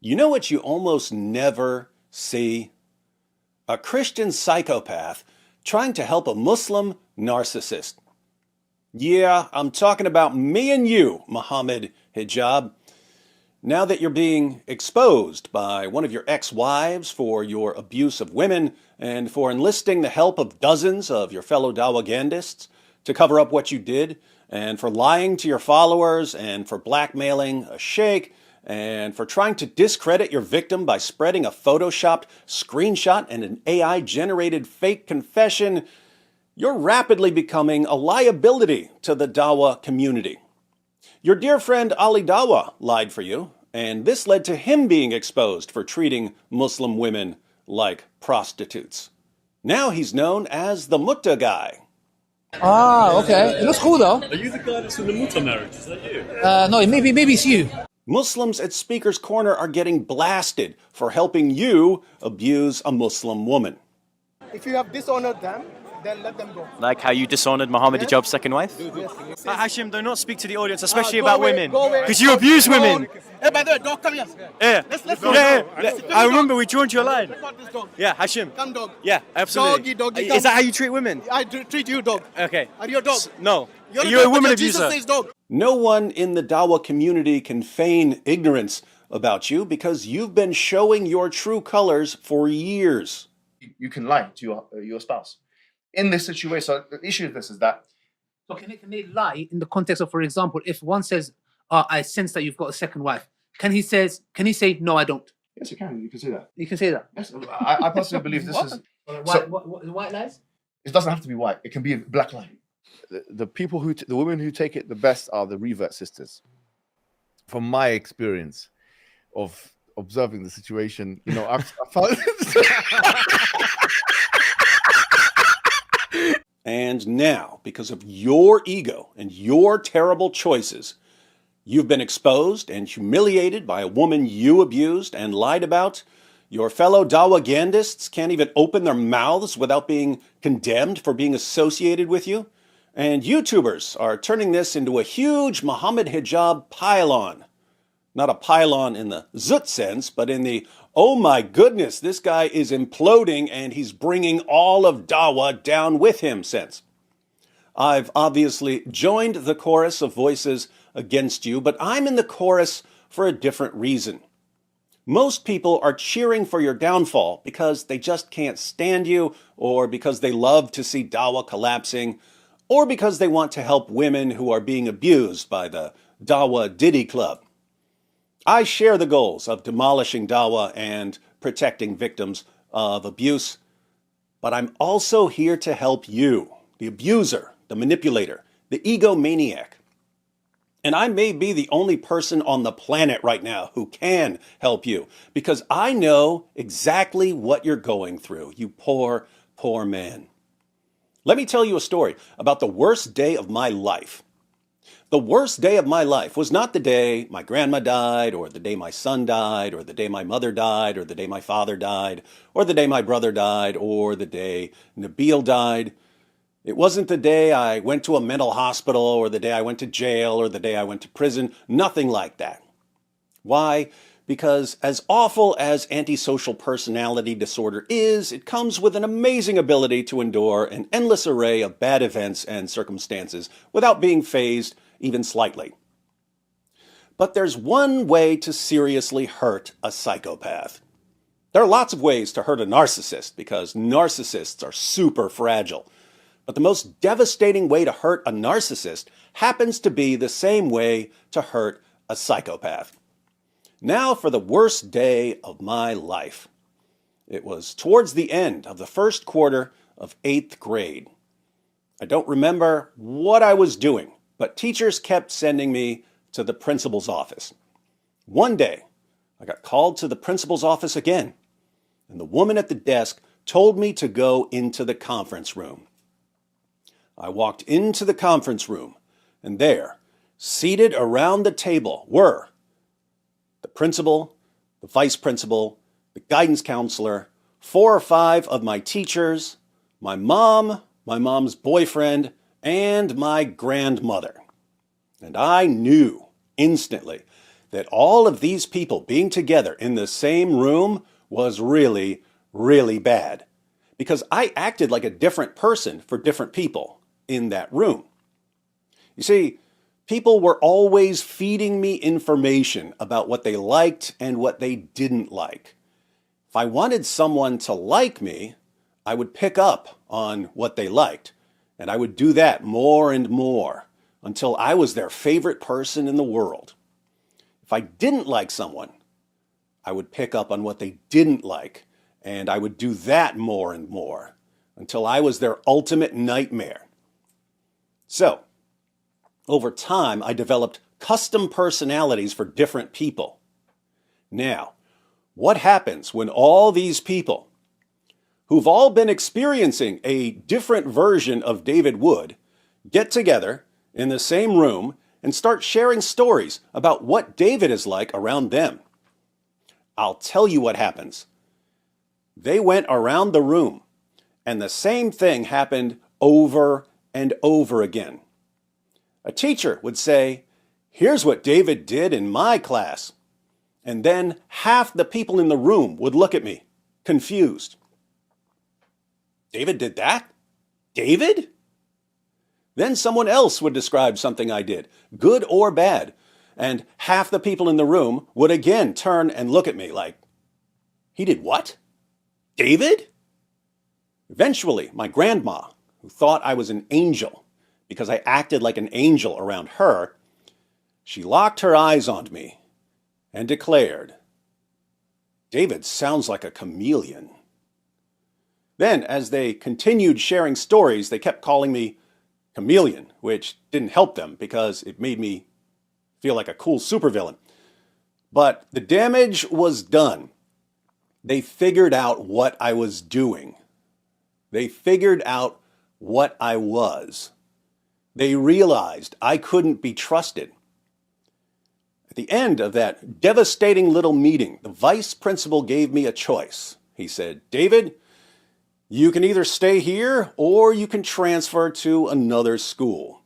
You know what you almost never see? A Christian psychopath trying to help a Muslim narcissist. Yeah, I'm talking about me and you, Mohammed Hijab. Now that you're being exposed by one of your ex-wives for your abuse of women and for enlisting the help of dozens of your fellow Dawagandists to cover up what you did, and for lying to your followers, and for blackmailing a sheikh, and for trying to discredit your victim by spreading a photoshopped screenshot and an AI-generated fake confession, you're rapidly becoming a liability to the Dawa community. Your dear friend Ali Dawa lied for you, and this led to him being exposed for treating Muslim women like prostitutes. Now he's known as the Mutta guy. Ah, okay. It looks cool though. Are you the guy that's in the Muta marriage? Is that you? No, maybe it's you. Muslims at Speaker's Corner are getting blasted for helping you abuse a Muslim woman. If you have dishonored them, then let them go. Like how you dishonored Mohammed Yes. Hijab's second wife? Yes. Hashim, do not speak to the audience, especially Go about away, women. go away. Because you abuse women. Hey, by the way, dog, come here. Yeah. Let's I remember we joined your line. Record this dog. Yeah, Hashim. Come, dog. Yeah, absolutely. Doggy, Is that how you treat women? Treat you, dog. Okay. Are you a dog? No. You're You're a dog, woman but Jesus abuser. says dog. No one in the Dawa community can feign ignorance about you because you've been showing your true colors for years. You can lie to your spouse. In this situation, so the issue with this is that So can they lie in the context of, for example, if one says, I sense that you've got a second wife, can he say, no, I don't? yes, you can say that. You can say that. Yes, I personally believe this is. White lies? It doesn't have to be white. It can be a black lie. The people the women who take it the best are the revert sisters. From my experience of observing the situation, I found. And now, because of your ego and your terrible choices, you've been exposed and humiliated by a woman you abused and lied about. Your fellow Dawagandists can't even open their mouths without being condemned for being associated with you. And YouTubers are turning this into a huge Mohammed Hijab pylon. Not a pylon in the zut sense, but in the, oh my goodness, this guy is imploding and he's bringing all of Dawa down with him sense. I've obviously joined the chorus of voices against you, but I'm in the chorus for a different reason. Most people are cheering for your downfall because they just can't stand you, or because they love to see Dawa collapsing, or because they want to help women who are being abused by the Dawa Diddy Club. I share the goals of demolishing Dawa and protecting victims of abuse, but I'm also here to help you, the abuser, the manipulator, the egomaniac. And I may be the only person on the planet right now who can help you, because I know exactly what you're going through, you poor, poor man. Let me tell you a story about the worst day of my life. The worst day of my life was not the day my grandma died, or the day my son died, or the day my mother died, or the day my father died, or the day my brother died, or the day Nabil died. It wasn't the day I went to a mental hospital, or the day I went to jail, or the day I went to prison. Nothing like that. Why? Because as awful as antisocial personality disorder is, it comes with an amazing ability to endure an endless array of bad events and circumstances without being fazed even slightly. But there's one way to seriously hurt a psychopath. There are lots of ways to hurt a narcissist because narcissists are super fragile. But the most devastating way to hurt a narcissist happens to be the same way to hurt a psychopath. Now for the worst day of my life. It was towards the end of the first quarter of 8th grade. I don't remember what I was doing, but teachers kept sending me to the principal's office. One day, I got called to the principal's office again, and the woman at the desk told me to go into the conference room. I walked into the conference room, and there, seated around the table, were the principal, the vice principal, the guidance counselor, 4 or 5 of my teachers, my mom, my mom's boyfriend, and my grandmother. And I knew instantly that all of these people being together in the same room was really, really bad, because I acted like a different person for different people in that room. You see, people were always feeding me information about what they liked and what they didn't like. If I wanted someone to like me, I would pick up on what they liked, and I would do that more and more until I was their favorite person in the world. If I didn't like someone, I would pick up on what they didn't like, and I would do that more and more until I was their ultimate nightmare. So, over time, I developed custom personalities for different people. Now, what happens when all these people, who've all been experiencing a different version of David Wood, get together in the same room and start sharing stories about what David is like around them? I'll tell you what happens. They went around the room, and the same thing happened over and over again. A teacher would say, "Here's what David did in my class." And then half the people in the room would look at me, confused. "David did that? David?" Then someone else would describe something I did, good or bad, and half the people in the room would again turn and look at me like, "He did what? David?" Eventually, my grandma, who thought I was an angel because I acted like an angel around her, she locked her eyes on me and declared, "David sounds like a chameleon." Then, as they continued sharing stories, they kept calling me chameleon, which didn't help them because it made me feel like a cool supervillain. But the damage was done. They figured out what I was doing. They figured out what I was. They realized I couldn't be trusted. At the end of that devastating little meeting, the vice principal gave me a choice. He said, "David, you can either stay here or you can transfer to another school.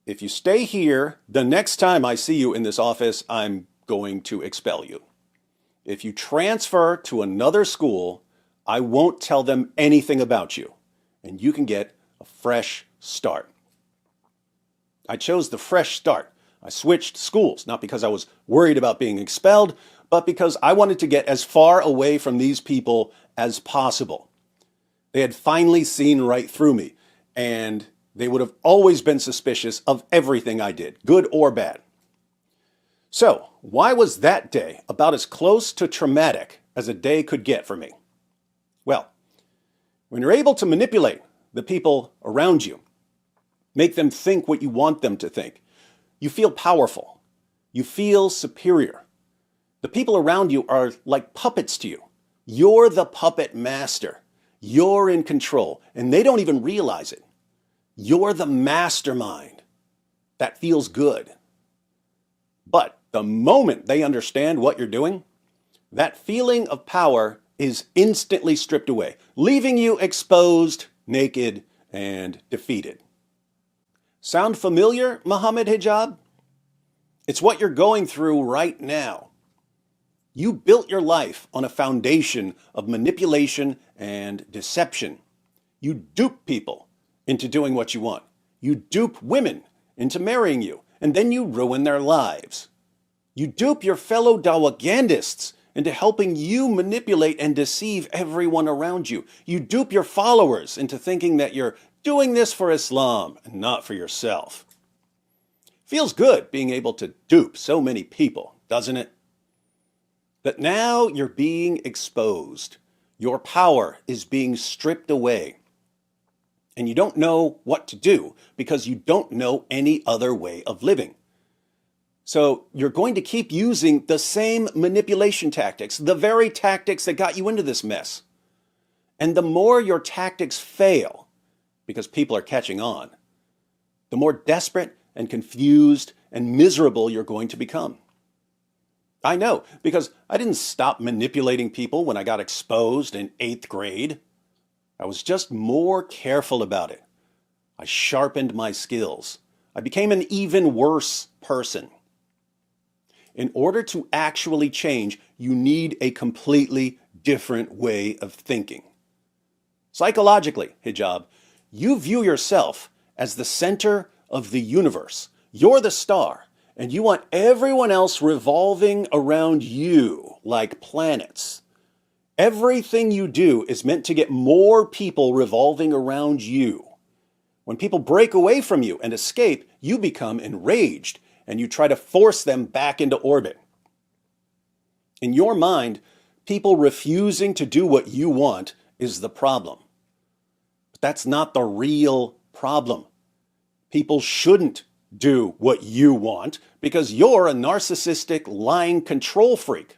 If you stay here, the next time I see you in this office, I'm going to expel you. If you transfer to another school, I won't tell them anything about you, and you can get a fresh start." I chose the fresh start. I switched schools, not because I was worried about being expelled, but because I wanted to get as far away from these people as possible. They had finally seen right through me, and they would have always been suspicious of everything I did, good or bad. So, why was that day about as close to traumatic as a day could get for me? Well, when you're able to manipulate the people around you, make them think what you want them to think, you feel powerful. You feel superior. The people around you are like puppets to you. You're the puppet master. You're in control, and they don't even realize it. You're the mastermind. That feels good. But the moment they understand what you're doing, that feeling of power is instantly stripped away, leaving you exposed, naked, and defeated. Sound familiar, Mohammed Hijab? It's what you're going through right now. You built your life on a foundation of manipulation and deception. You dupe people into doing what you want. You dupe women into marrying you, and then you ruin their lives. You dupe your fellow Dawagandists into helping you manipulate and deceive everyone around you. You dupe your followers into thinking that you're doing this for Islam and not for yourself. Feels good being able to dupe so many people, doesn't it? But now you're being exposed. Your power is being stripped away. And you don't know what to do because you don't know any other way of living. So you're going to keep using the same manipulation tactics, the very tactics that got you into this mess. And the more your tactics fail, because people are catching on, the more desperate and confused and miserable you're going to become. I know, because I didn't stop manipulating people when I got exposed in 8th grade. I was just more careful about it. I sharpened my skills. I became an even worse person. In order to actually change, you need a completely different way of thinking. Psychologically, Hijab, you view yourself as the center of the universe. You're the star, and you want everyone else revolving around you like planets. Everything you do is meant to get more people revolving around you. When people break away from you and escape, you become enraged and you try to force them back into orbit. In your mind, people refusing to do what you want is the problem. But that's not the real problem. People shouldn't do what you want because you're a narcissistic, lying control freak.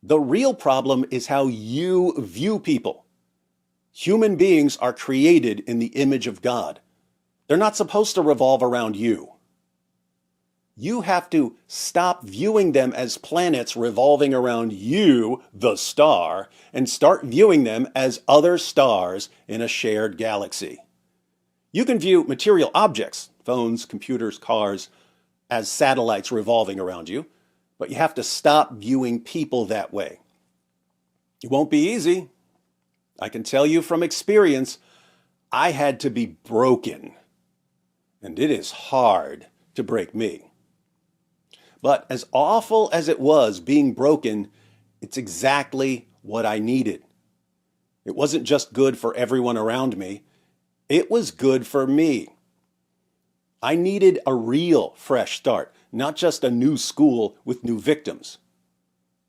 The real problem is how you view people. Human beings are created in the image of God. They're not supposed to revolve around you. You have to stop viewing them as planets revolving around you, the star, and start viewing them as other stars in a shared galaxy. You can view material objects, phones, computers, cars, as satellites revolving around you, but you have to stop viewing people that way. It won't be easy. I can tell you from experience, I had to be broken, and it is hard to break me. But as awful as it was being broken, it's exactly what I needed. It wasn't just good for everyone around me, it was good for me. I needed a real fresh start, not just a new school with new victims.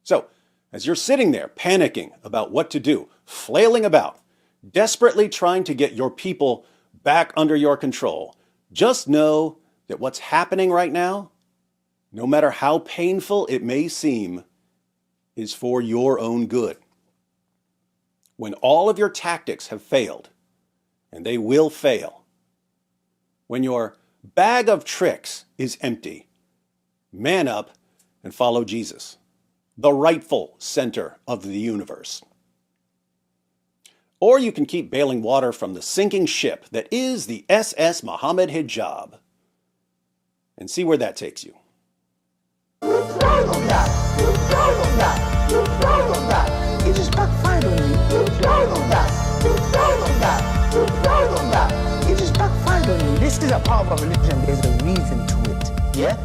So, as you're sitting there panicking about what to do, flailing about, desperately trying to get your people back under your control, just know that what's happening right now, no matter how painful it may seem, is for your own good. When all of your tactics have failed, and they will fail, when your bag of tricks is empty, man up and follow Jesus, the rightful center of the universe. Or you can keep bailing water from the sinking ship that is the SS Mohammed Hijab and see where that takes you. It just backfired on me. It just backfired on me. This is a part of a religion. There's a reason to it. Yeah?